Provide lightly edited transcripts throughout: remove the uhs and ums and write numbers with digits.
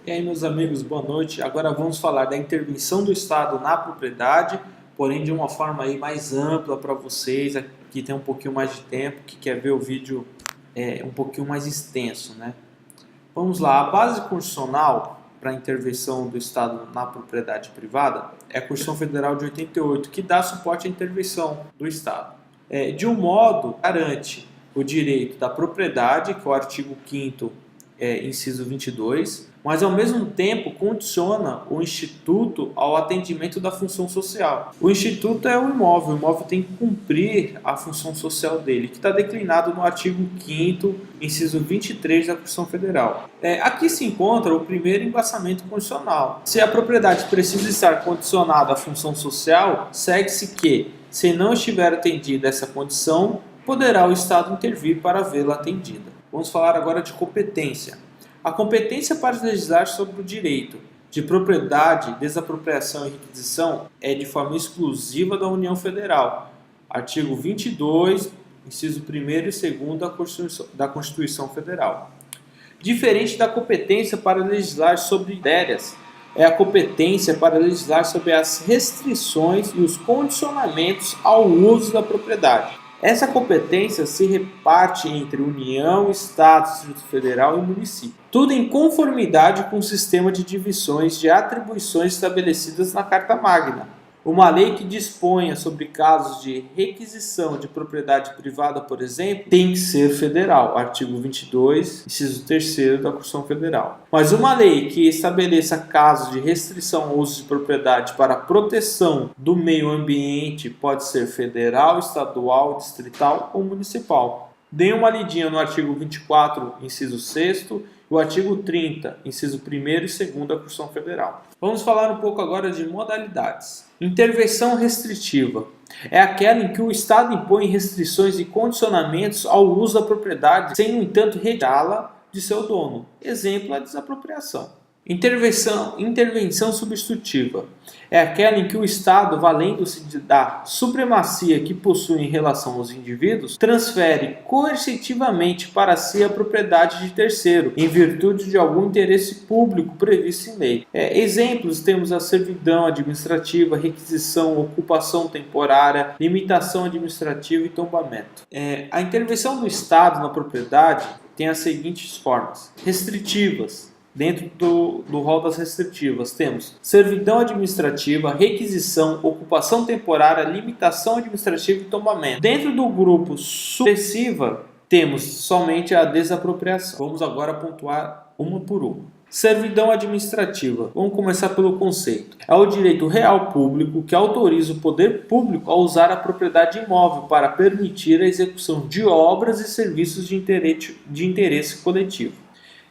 E aí, meus amigos, boa noite. Agora vamos falar da intervenção do Estado na propriedade, porém de uma forma aí mais ampla para vocês, que tem um pouquinho mais de tempo, que quer ver o vídeo um pouquinho mais extenso, né? Vamos lá, a base constitucional para a intervenção do Estado na propriedade privada é a Constituição Federal de 88, que dá suporte à intervenção do Estado. De um modo, garante o direito da propriedade, que é o artigo 5º, inciso 22, mas ao mesmo tempo condiciona o Instituto ao atendimento da função social. O Instituto é o imóvel tem que cumprir a função social dele, que está declinado no artigo 5º, inciso 23 da Constituição Federal. Aqui se encontra o primeiro embasamento constitucional. Se a propriedade precisa estar condicionada à função social, segue-se que, se não estiver atendida essa condição, poderá o Estado intervir para vê-la atendida. Vamos falar agora de competência. A competência para legislar sobre o direito de propriedade, desapropriação e requisição é de forma exclusiva da União Federal. Artigo 22, inciso 1º e 2º da Constituição Federal. Diferente da competência para legislar sobre matérias, é a competência para legislar sobre as restrições e os condicionamentos ao uso da propriedade. Essa competência se reparte entre União, Estado, Distrito Federal e município. Tudo em conformidade com o sistema de divisões de atribuições estabelecidas na Carta Magna. Uma lei que disponha sobre casos de requisição de propriedade privada, por exemplo, tem que ser federal. Artigo 22, inciso 3º da Constituição Federal. Mas uma lei que estabeleça casos de restrição ao uso de propriedade para proteção do meio ambiente pode ser federal, estadual, distrital ou municipal. Dê uma lidinha no artigo 24, inciso 6º, e o artigo 30, inciso 1º e 2º da Constituição Federal. Vamos falar um pouco agora de modalidades. Intervenção restritiva é aquela em que o Estado impõe restrições e condicionamentos ao uso da propriedade, sem, no entanto, retirá-la de seu dono. Exemplo, a desapropriação. Intervenção substitutiva é aquela em que o Estado, valendo-se da supremacia que possui em relação aos indivíduos, transfere coercitivamente para si a propriedade de terceiro, em virtude de algum interesse público previsto em lei. Exemplos temos a servidão administrativa, requisição, ocupação temporária, limitação administrativa e tombamento. A intervenção do Estado na propriedade tem as seguintes formas: restritivas. Dentro do rol das restritivas temos servidão administrativa, requisição, ocupação temporária, limitação administrativa e tombamento. Dentro do grupo supressiva temos somente a desapropriação. Vamos agora pontuar uma por uma. Servidão administrativa. Vamos começar pelo conceito. É o direito real público que autoriza o poder público a usar a propriedade imóvel para permitir a execução de obras e serviços de interesse coletivo.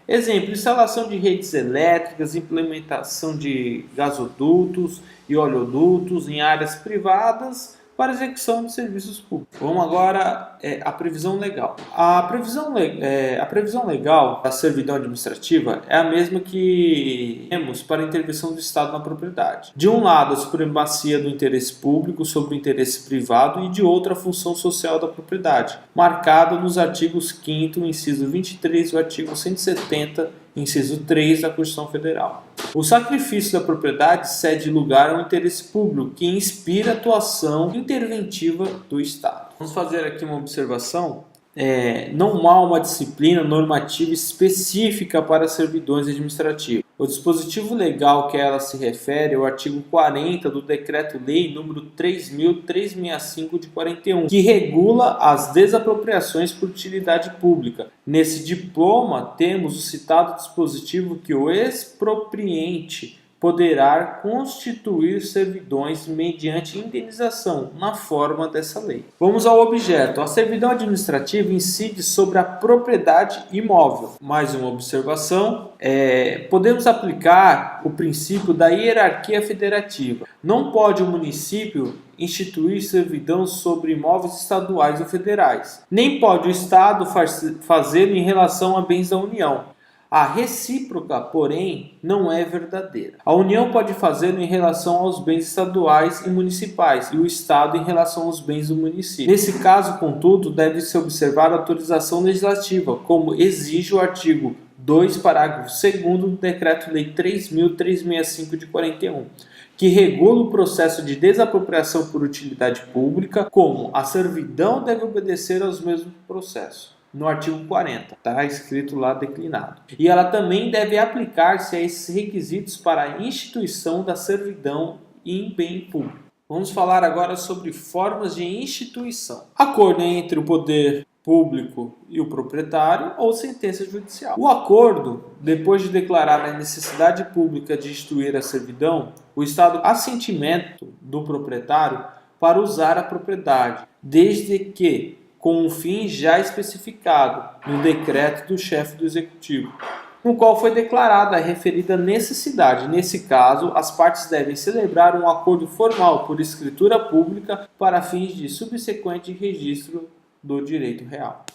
Exemplo, instalação de redes elétricas, implementação de gasodutos e oleodutos em áreas privadas para execução de serviços públicos. Vamos agora à previsão legal. A previsão legal da servidão administrativa é a mesma que temos para a intervenção do Estado na propriedade. De um lado, a supremacia do interesse público sobre o interesse privado e de outra, a função social da propriedade, marcada nos artigos 5º, inciso 23 e o artigo 170, inciso 3 da Constituição Federal. O sacrifício da propriedade cede lugar ao interesse público, que inspira a atuação interventiva do Estado. Vamos fazer aqui uma observação. Não há uma disciplina normativa específica para servidões administrativas. O dispositivo legal que a ela se refere é o artigo 40 do Decreto-Lei número 3.365 de 41, que regula as desapropriações por utilidade pública. Nesse diploma temos o citado dispositivo que o expropriente poderá constituir servidões mediante indenização na forma dessa lei. Vamos ao objeto. A servidão administrativa incide sobre a propriedade imóvel. Mais uma observação. Podemos aplicar o princípio da hierarquia federativa. Não pode o município instituir servidão sobre imóveis estaduais ou federais. Nem pode o Estado fazê-lo em relação a bens da União. A recíproca, porém, não é verdadeira. A União pode fazê-lo em relação aos bens estaduais e municipais e o Estado em relação aos bens do município. Nesse caso, contudo, deve-se observar a autorização legislativa, como exige o artigo 2, parágrafo 2º do Decreto-Lei 3.365 de 41, que regula o processo de desapropriação por utilidade pública, como a servidão deve obedecer aos mesmos processos. No artigo 40, está escrito lá declinado. E ela também deve aplicar-se a esses requisitos para a instituição da servidão em bem público. Vamos falar agora sobre formas de instituição. Acordo entre o poder público e o proprietário ou sentença judicial. O acordo, depois de declarar a necessidade pública de instituir a servidão, o Estado assentimento do proprietário para usar a propriedade, desde que com um fim já especificado no decreto do chefe do executivo, no qual foi declarada a referida necessidade. Nesse caso, as partes devem celebrar um acordo formal por escritura pública para fins de subsequente registro do direito real.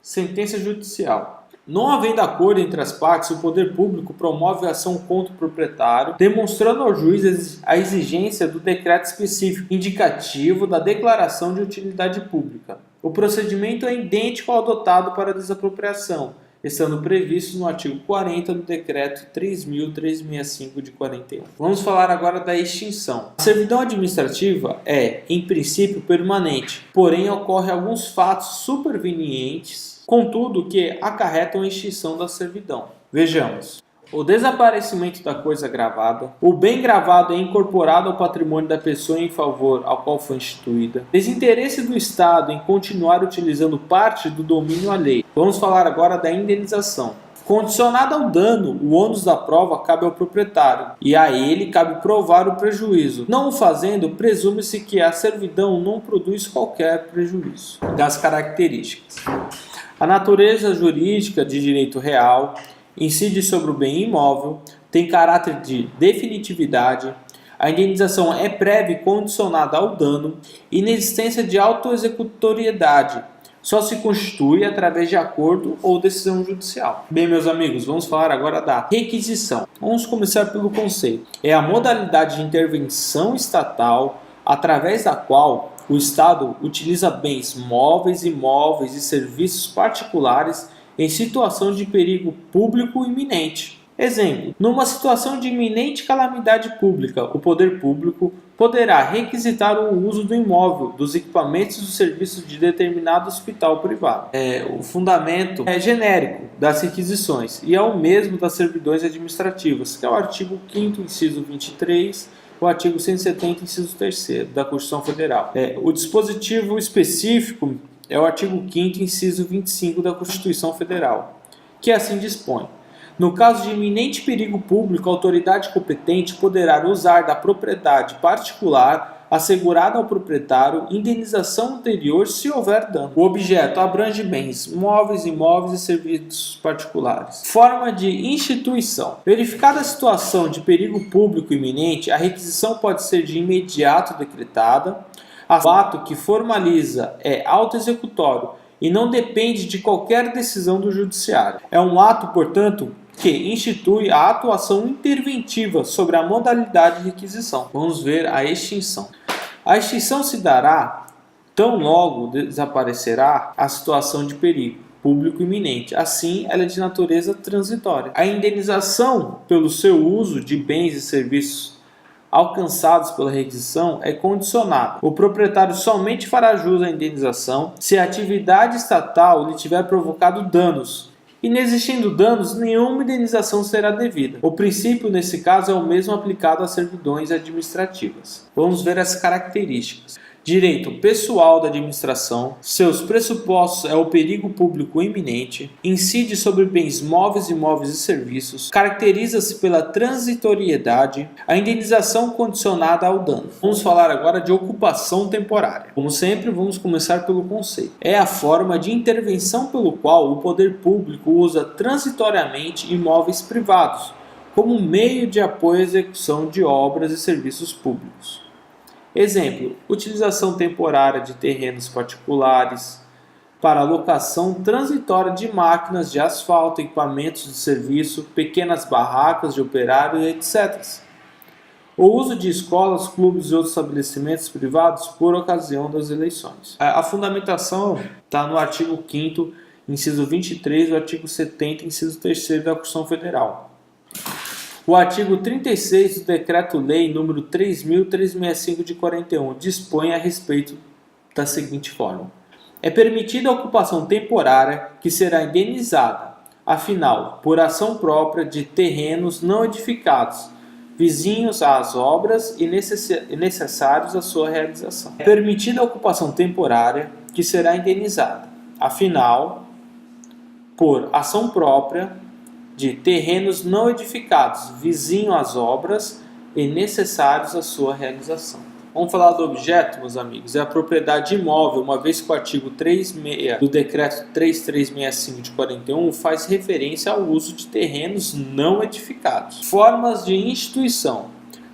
Sentença judicial. Não havendo acordo entre as partes, o poder público promove a ação contra o proprietário, demonstrando ao juiz a exigência do decreto específico indicativo da declaração de utilidade pública. O procedimento é idêntico ao adotado para a desapropriação, estando previsto no artigo 40 do Decreto 3.365 de 41. Vamos falar agora da extinção. A servidão administrativa é, em princípio, permanente, porém ocorrem alguns fatos supervenientes, contudo, que acarretam a extinção da servidão. Vejamos. O desaparecimento da coisa gravada, o bem gravado é incorporado ao patrimônio da pessoa em favor ao qual foi instituída, desinteresse do Estado em continuar utilizando parte do domínio alheio. Vamos falar agora da indenização. Condicionado ao dano, o ônus da prova cabe ao proprietário, e a ele cabe provar o prejuízo. Não o fazendo, presume-se que a servidão não produz qualquer prejuízo. Das características. A natureza jurídica de direito real incide sobre o bem imóvel, tem caráter de definitividade, a indenização é prévia e condicionada ao dano, inexistência de autoexecutoriedade, só se constitui através de acordo ou decisão judicial. Bem, meus amigos, vamos falar agora da requisição. Vamos começar pelo conceito. É a modalidade de intervenção estatal através da qual o Estado utiliza bens móveis, imóveis e serviços particulares em situação de perigo público iminente. Exemplo, numa situação de iminente calamidade pública, o poder público poderá requisitar o uso do imóvel, dos equipamentos e dos serviços de determinado hospital privado. O fundamento é genérico das requisições e é o mesmo das servidões administrativas, que é o artigo 5º, inciso 23, o artigo 170, inciso 3º da Constituição Federal. O dispositivo específico é o artigo 5º, inciso 25 da Constituição Federal, que assim dispõe. No caso de iminente perigo público, a autoridade competente poderá usar da propriedade particular assegurada ao proprietário indenização anterior se houver dano. O objeto abrange bens móveis, imóveis e serviços particulares. Forma de instituição. Verificada a situação de perigo público iminente, a requisição pode ser de imediato decretada. O ato que formaliza é autoexecutório e não depende de qualquer decisão do judiciário. É um ato, portanto, que institui a atuação interventiva sobre a modalidade de requisição. Vamos ver a extinção. A extinção se dará tão logo desaparecerá a situação de perigo público iminente. Assim, ela é de natureza transitória. A indenização pelo seu uso de bens e serviços alcançados pela requisição é condicionada. O proprietário somente fará jus à indenização se a atividade estatal lhe tiver provocado danos. Inexistindo danos, nenhuma indenização será devida. O princípio, nesse caso, é o mesmo aplicado às servidões administrativas. Vamos ver as características. Direito pessoal da administração, seus pressupostos é o perigo público iminente, incide sobre bens móveis, imóveis e serviços, caracteriza-se pela transitoriedade, a indenização condicionada ao dano. Vamos falar agora de ocupação temporária. Como sempre, vamos começar pelo conceito. É a forma de intervenção pelo qual o poder público usa transitoriamente imóveis privados, como meio de apoio à execução de obras e serviços públicos. Exemplo, utilização temporária de terrenos particulares para alocação transitória de máquinas de asfalto, equipamentos de serviço, pequenas barracas de operários, etc. O uso de escolas, clubes e outros estabelecimentos privados por ocasião das eleições. A fundamentação está no artigo 5º, inciso 23 do artigo 70, inciso 3º da Constituição Federal. O artigo 36 do Decreto-Lei número 3.365 de 41 dispõe a respeito da seguinte forma: é permitida a ocupação temporária que será indenizada, afinal, por ação própria de terrenos não edificados, vizinhos às obras e necessários à sua realização. É permitida a ocupação temporária que será indenizada, afinal, por ação própria de terrenos não edificados, vizinho às obras e necessários à sua realização. Vamos falar do objeto, meus amigos. É a propriedade imóvel, uma vez que o artigo 36 do Decreto 3365 de 41 faz referência ao uso de terrenos não edificados. Formas de instituição.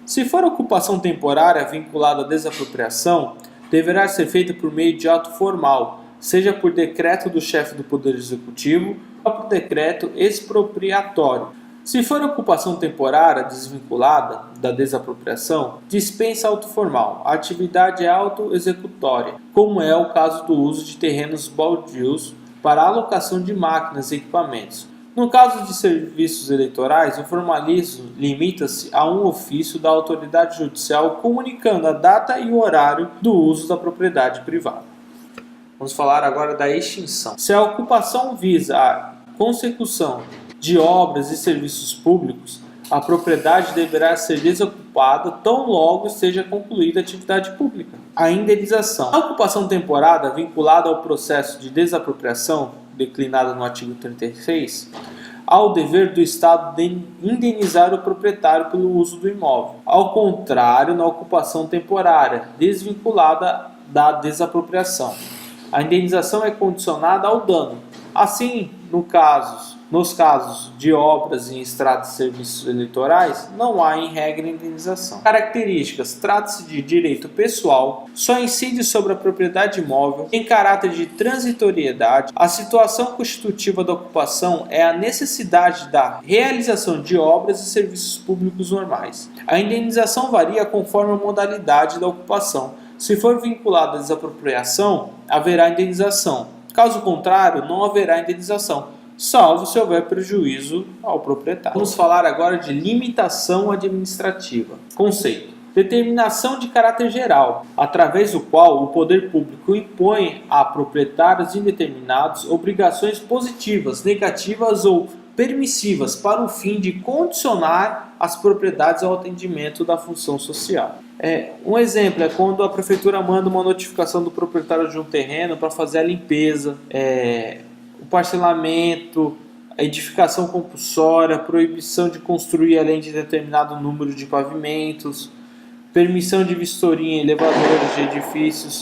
Se for ocupação temporária vinculada à desapropriação, deverá ser feita por meio de ato formal, seja por decreto do chefe do Poder Executivo ou por decreto expropriatório. Se for ocupação temporária desvinculada da desapropriação, dispensa auto formal. A atividade é auto-executória, como é o caso do uso de terrenos baldios para alocação de máquinas e equipamentos. No caso de serviços eleitorais, o formalismo limita-se a um ofício da autoridade judicial comunicando a data e o horário do uso da propriedade privada. Vamos falar agora da extinção. Se a ocupação visa a consecução de obras e serviços públicos, a propriedade deverá ser desocupada tão logo seja concluída a atividade pública. A indenização. A ocupação temporária vinculada ao processo de desapropriação, declinada no artigo 36, ao dever do Estado de indenizar o proprietário pelo uso do imóvel. Ao contrário, na ocupação temporária, desvinculada da desapropriação, a indenização é condicionada ao dano. Assim, nos casos de obras em estradas e serviços eleitorais, não há, em regra, indenização. Características: trata-se de direito pessoal, só incide sobre a propriedade imóvel, em caráter de transitoriedade. A situação constitutiva da ocupação é a necessidade da realização de obras e serviços públicos normais. A indenização varia conforme a modalidade da ocupação. Se for vinculada à desapropriação, haverá indenização. Caso contrário, não haverá indenização, salvo se houver prejuízo ao proprietário. Vamos falar agora de limitação administrativa. Conceito: determinação de caráter geral, através do qual o poder público impõe a proprietários indeterminados obrigações positivas, negativas ou permissivas para o fim de condicionar as propriedades ao atendimento da função social. Um exemplo é quando a prefeitura manda uma notificação do proprietário de um terreno para fazer a limpeza, o parcelamento, a edificação compulsória, proibição de construir além de determinado número de pavimentos, permissão de vistoria em elevadores de edifícios,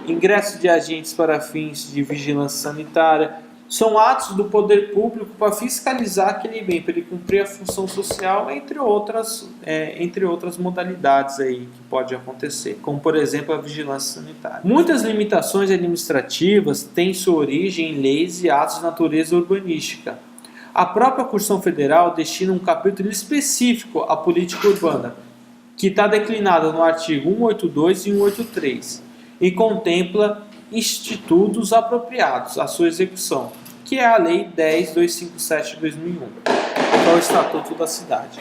ingresso de agentes para fins de vigilância sanitária. São atos do poder público para fiscalizar aquele bem, para ele cumprir a função social, entre outras modalidades aí que pode acontecer, como por exemplo a vigilância sanitária. Muitas limitações administrativas têm sua origem em leis e atos de natureza urbanística. A própria Constituição Federal destina um capítulo específico à política urbana, que está declinada no artigo 182 e 183, e contempla institutos apropriados à sua execução, que é a Lei 10.257 de 2001, que é o Estatuto da Cidade.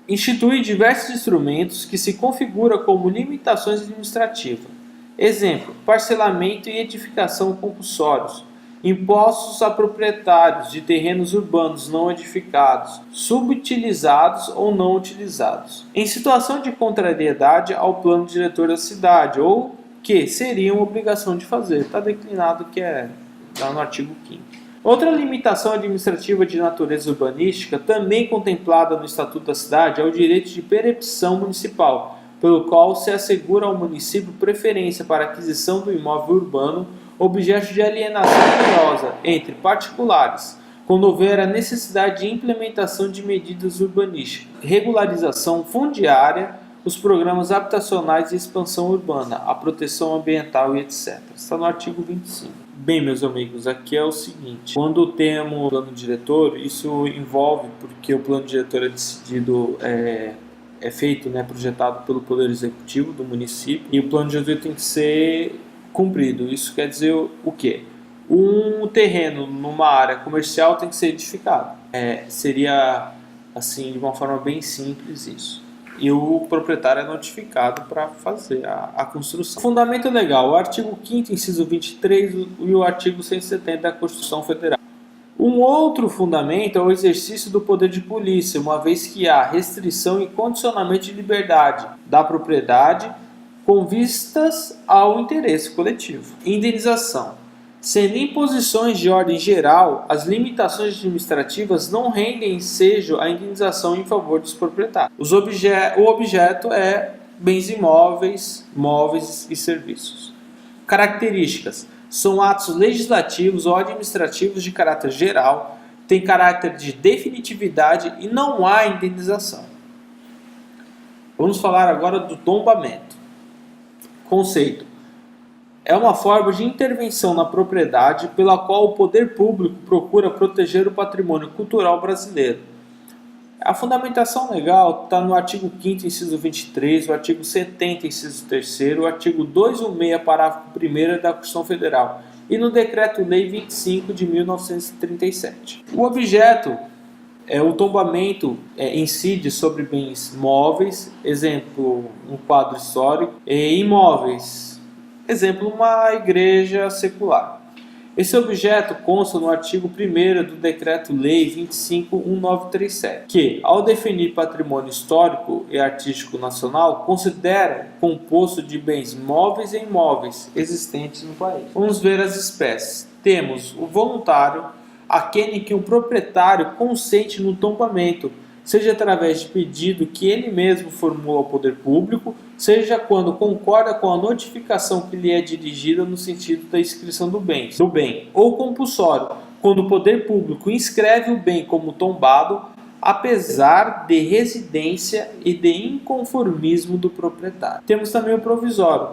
Institui diversos instrumentos que se configuram como limitações administrativas. Exemplo: parcelamento e edificação compulsórios, impostos a proprietários de terrenos urbanos não edificados, subutilizados ou não utilizados, em situação de contrariedade ao plano diretor da cidade, ou que seriam obrigação de fazer. Está declinado que está no artigo 5º. Outra limitação administrativa de natureza urbanística, também contemplada no Estatuto da Cidade, é o direito de percepção municipal, pelo qual se assegura ao município preferência para a aquisição do imóvel urbano objeto de alienação onerosa entre particulares, quando houver a necessidade de implementação de medidas urbanísticas, regularização fundiária, os programas habitacionais de expansão urbana, a proteção ambiental e etc. Está no artigo 25. Bem, meus amigos, aqui é o seguinte: quando temos plano diretor, isso envolve, porque o plano diretor é decidido, é feito, projetado pelo Poder Executivo do município, e o plano diretor tem que ser cumprido. Isso quer dizer o quê? um terreno numa área comercial tem que ser edificado. Seria, assim, de uma forma bem simples isso. E o proprietário é notificado para fazer a construção. Fundamento legal, o artigo 5º, inciso 23 e o artigo 170 da Constituição Federal. Um outro fundamento é o exercício do poder de polícia, uma vez que há restrição e condicionamento de liberdade da propriedade com vistas ao interesse coletivo. Indenização. Sendo imposições de ordem geral, as limitações administrativas não rendem ensejo à indenização em favor dos proprietários. O objeto é bens imóveis, móveis e serviços. Características. São atos legislativos ou administrativos de caráter geral, têm caráter de definitividade e não há indenização. Vamos falar agora do tombamento. Conceito. É uma forma de intervenção na propriedade pela qual o poder público procura proteger o patrimônio cultural brasileiro. A fundamentação legal está no artigo 5º, inciso 23, o artigo 70, inciso 3º, o artigo 216, parágrafo 1º da Constituição Federal e no Decreto-Lei 25 de 1937. O objeto o tombamento incide sobre bens móveis, exemplo, um quadro histórico, e imóveis, exemplo, uma igreja secular. Esse objeto consta no artigo 1º do Decreto-Lei 25.1937, que, ao definir patrimônio histórico e artístico nacional, considera composto de bens móveis e imóveis existentes no país. Vamos ver as espécies. Temos o voluntário, aquele que o proprietário consente no tombamento, seja através de pedido que ele mesmo formula ao poder público, seja quando concorda com a notificação que lhe é dirigida no sentido da inscrição do bem, ou compulsório, quando o poder público inscreve o bem como tombado, apesar de residência e de inconformismo do proprietário. Temos também o provisório,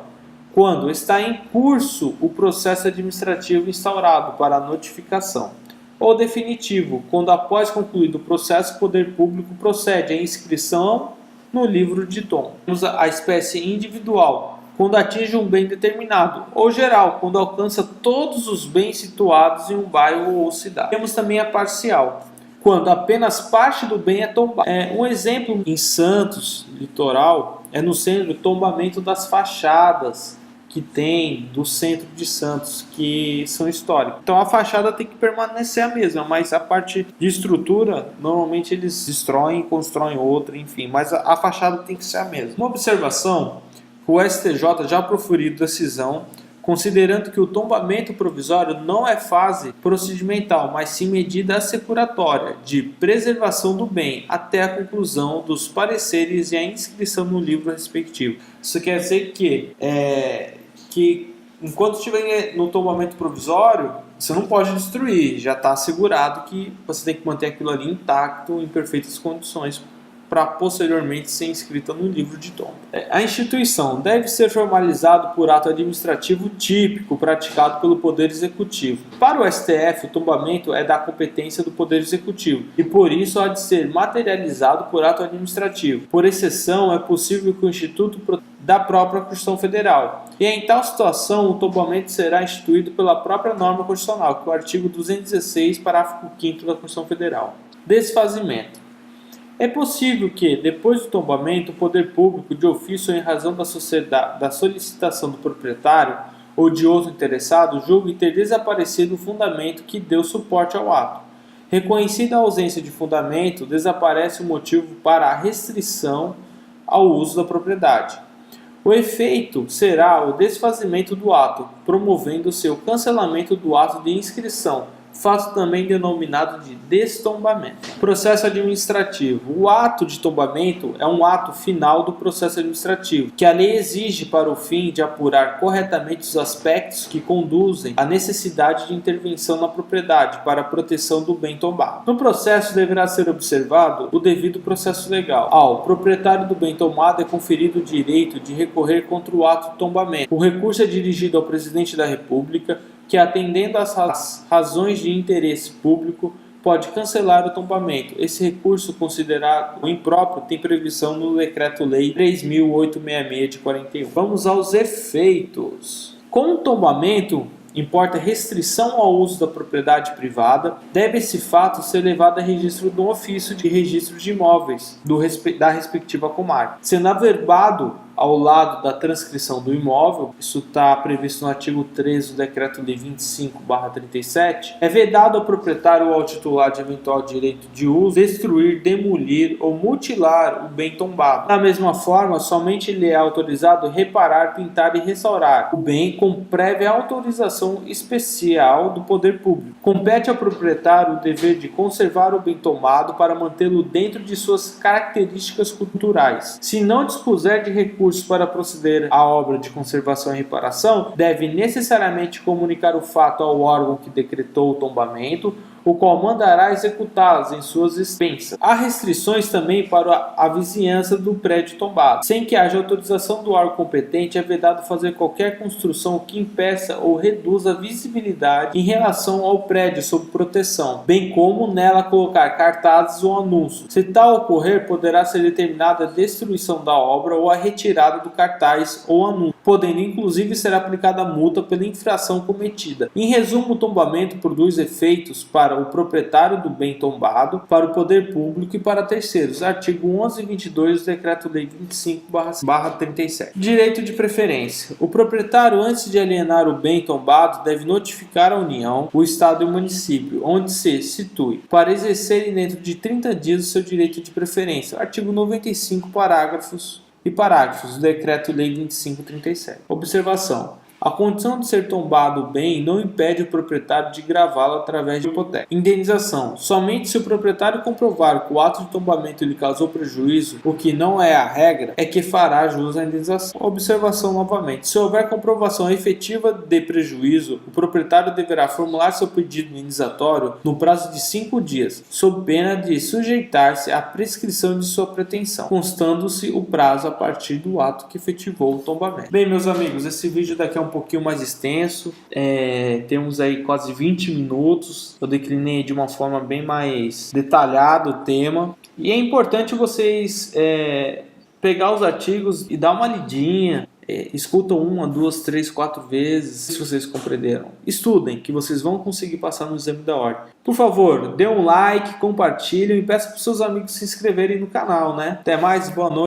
quando está em curso o processo administrativo instaurado para a notificação. Ou definitivo, quando após concluído o processo, o poder público procede à inscrição no livro de tom. Temos a espécie individual, quando atinge um bem determinado, ou geral, quando alcança todos os bens situados em um bairro ou cidade. Temos também a parcial, quando apenas parte do bem é tombado. Um exemplo em Santos, litoral, é no centro do tombamento das fachadas que tem do centro de Santos, que são históricos. Então a fachada tem que permanecer a mesma, mas a parte de estrutura, normalmente eles destroem e constroem outra, enfim, mas a fachada tem que ser a mesma. Uma observação, o STJ já proferiu decisão, considerando que o tombamento provisório não é fase procedimental, mas sim medida assecuratória de preservação do bem até a conclusão dos pareceres e a inscrição no livro respectivo. Isso quer dizer que enquanto estiver no tombamento provisório, você não pode destruir, já está assegurado que você tem que manter aquilo ali intacto, em perfeitas condições, para posteriormente ser inscrita no livro de tomba. A instituição deve ser formalizada por ato administrativo típico praticado pelo Poder Executivo. Para o STF, o tombamento é da competência do Poder Executivo e por isso há de ser materializado por ato administrativo. Por exceção, é possível que o Instituto da própria Constituição Federal. E em tal situação, o tombamento será instituído pela própria norma constitucional, que é o artigo 216, parágrafo 5º da Constituição Federal. Desfazimento. É possível que, depois do tombamento, o poder público, de ofício ou em razão da solicitação do proprietário ou de outro interessado, julgue ter desaparecido o fundamento que deu suporte ao ato. Reconhecida a ausência de fundamento, desaparece o motivo para a restrição ao uso da propriedade. O efeito será o desfazimento do ato, promovendo seu cancelamento do ato de inscrição, fato também denominado de destombamento. Processo administrativo. O ato de tombamento é um ato final do processo administrativo, que a lei exige para o fim de apurar corretamente os aspectos que conduzem à necessidade de intervenção na propriedade para a proteção do bem tombado. No processo deverá ser observado o devido processo legal. Ao proprietário do bem tomado é conferido o direito de recorrer contra o ato de tombamento. O recurso é dirigido ao presidente da República, que, atendendo às razões de interesse público, pode cancelar o tombamento. Esse recurso, considerado impróprio, tem previsão no Decreto-Lei 3.866 de 41. Vamos aos efeitos. Com o tombamento, importa restrição ao uso da propriedade privada, deve esse fato ser levado a registro do ofício de registro de imóveis da respectiva comarca, sendo averbado ao lado da transcrição do imóvel, isso está previsto no artigo 13 do Decreto-Lei 25/37, é vedado ao proprietário ou ao titular de eventual direito de uso destruir, demolir ou mutilar o bem tombado. Da mesma forma, somente lhe é autorizado reparar, pintar e restaurar o bem com prévia autorização especial do poder público. Compete ao proprietário o dever de conservar o bem tombado para mantê-lo dentro de suas características culturais. Se não dispuser de recursos para proceder à obra de conservação e reparação, deve necessariamente comunicar o fato ao órgão que decretou o tombamento, o qual mandará executá-las em suas expensas. Há restrições também para a vizinhança do prédio tombado. Sem que haja autorização do órgão competente, é vedado fazer qualquer construção que impeça ou reduza a visibilidade em relação ao prédio sob proteção, bem como nela colocar cartazes ou anúncios. Se tal ocorrer, poderá ser determinada a destruição da obra ou a retirada do cartaz ou anúncio, podendo inclusive ser aplicada a multa pela infração cometida. Em resumo, o tombamento produz efeitos para o proprietário do bem tombado, para o poder público e para terceiros. Artigo 1122 do Decreto-Lei 25/37. Direito de preferência. O proprietário, antes de alienar o bem tombado, deve notificar a União, o Estado e o município, onde se situe, para exercerem dentro de 30 dias o seu direito de preferência. Artigo 95, parágrafos do Decreto-Lei 2537. Observação. A condição de ser tombado o bem não impede o proprietário de gravá-lo através de hipoteca. Indenização. Somente se o proprietário comprovar que o ato de tombamento lhe causou prejuízo, o que não é a regra, é que fará jus à indenização. Observação novamente. Se houver comprovação efetiva de prejuízo, o proprietário deverá formular seu pedido indenizatório no prazo de 5 dias, sob pena de sujeitar-se à prescrição de sua pretensão, constando-se o prazo a partir do ato que efetivou o tombamento. Bem, meus amigos, esse vídeo daqui é um pouquinho mais extenso, temos aí quase 20 minutos, eu declinei de uma forma bem mais detalhada o tema, e é importante vocês pegar os artigos e dar uma lidinha, escutam 1, 2, 3, 4 vezes, se vocês compreenderam. Estudem, que vocês vão conseguir passar no exame da ordem. Por favor, dê um like, compartilhem e peça para os seus amigos se inscreverem no canal, né? Até mais, boa noite.